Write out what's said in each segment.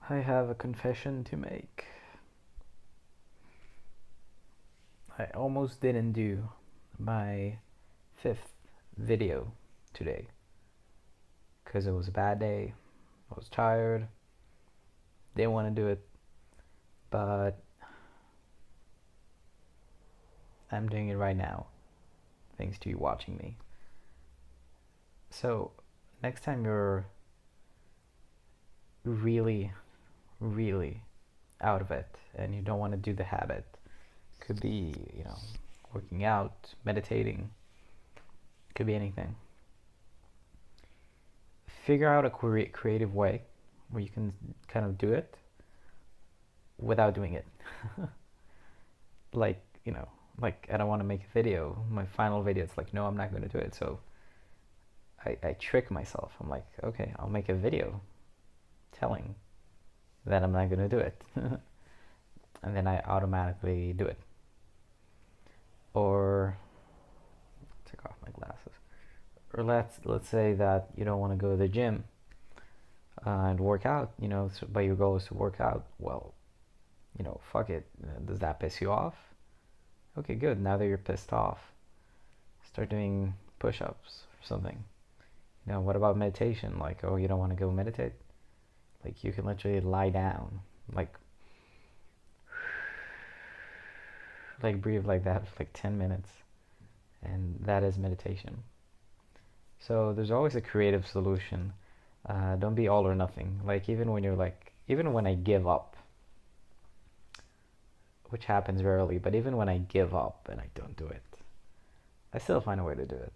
I have a confession to make. I almost didn't do my fifth video today because it was a bad day. I was tired, didn't want to do it, but I'm doing it right now thanks to you watching me. So, next time you're really, really out of it and you don't want to do the habit, could be, working out, meditating, could be anything. Figure out a creative way where you can kind of do it without doing it. like, like I don't want to make a video, my final video, it's like, no, I'm not going to do it. So I trick myself. I'm like, okay, I'll make a video telling that I'm not going to do it. And then I automatically do it. Or take off my glasses. Or let's say that you don't want to go to the gym and work out, but your goal is to work out. Well, fuck it. Does that piss you off? Okay, good. Now that you're pissed off, start doing push-ups or something. What about meditation? Like, oh, you don't want to go meditate? Like, you can literally lie down, like breathe like that for like 10 minutes, and that is meditation. So there's always a creative solution. Don't be all or nothing. Like, even when I give up, which happens rarely, but even when I give up and I don't do it, I still find a way to do it.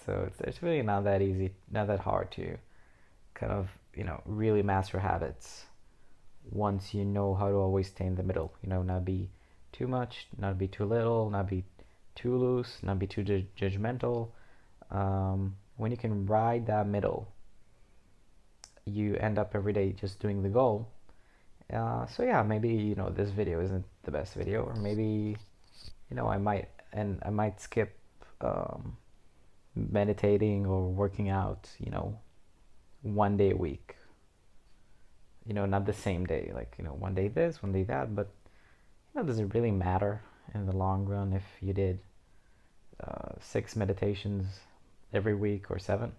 So it's really not that easy, not that hard to kind of, really master habits once you know how to always stay in the middle. Not be too much, not be too little, not be too loose, not be too judgmental. When you can ride that middle, you end up every day just doing the goal. So yeah, maybe this video isn't the best video, or maybe I might skip meditating or working out, one day a week. Not the same day, like one day this, one day that, but does it really matter in the long run if you did 6 meditations every week or 7?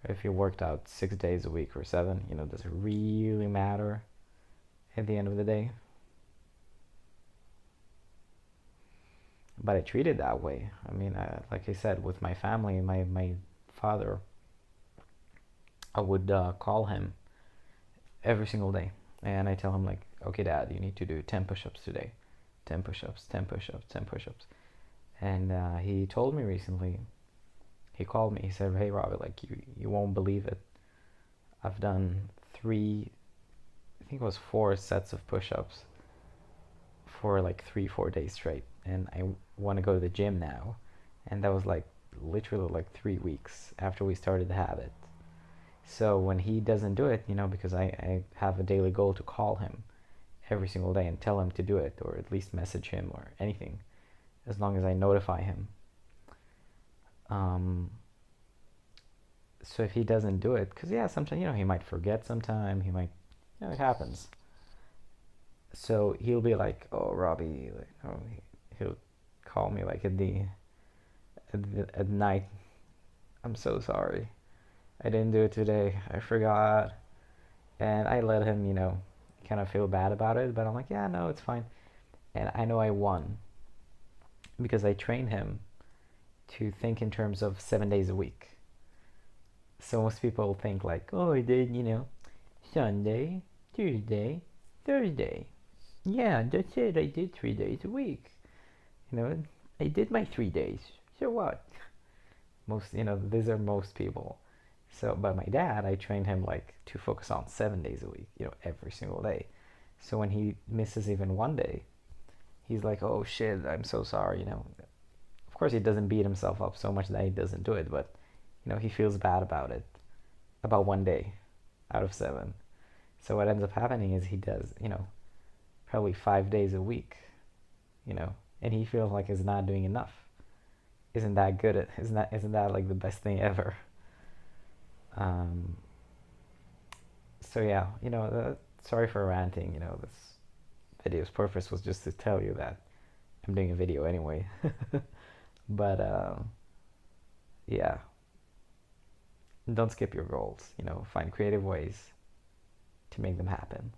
Or if you worked out 6 days a week or 7, does it really matter at the end of the day? But I treat it that way. I mean, like I said, with my family, my father, I would call him every single day, and I tell him like, okay, Dad, you need to do 10 push-ups today, 10 push-ups, 10 push-ups, 10 push-ups. And he told me recently, he called me, he said, hey Robby, like you won't believe it, I've done 4 sets of push-ups for like 3-4 days straight, and I want to go to the gym now. And that was like literally like 3 weeks after we started the habit. So when he doesn't do it, because I have a daily goal to call him every single day and tell him to do it, or at least message him or anything, as long as I notify him. So if he doesn't do it, because yeah, sometimes he might forget, sometime he might, it happens. So he'll be like, oh Robby, like, oh, he'll call me like at night, I'm so sorry, I didn't do it today, I forgot. And I let him, kind of feel bad about it, but I'm like, yeah, no, it's fine. And I know I won because I trained him to think in terms of 7 days a week. So most people think like, oh, I did, Sunday, Tuesday, Thursday. Yeah, that's it. I did 3 days a week. I did my 3 days. So what? These are most people. So, but my dad, I trained him like to focus on 7 days a week, every single day. So when he misses even one day, he's like, oh shit, I'm so sorry, Of course, he doesn't beat himself up so much that he doesn't do it, but, he feels bad about it, about one day out of 7. So what ends up happening is he does, probably 5 days a week, and he feels like he's not doing enough. Isn't that good? Isn't that like the best thing ever? So yeah, sorry for ranting. You know, this video's purpose was just to tell you that I'm doing a video anyway. But yeah, don't skip your goals. You know, find creative ways to make them happen.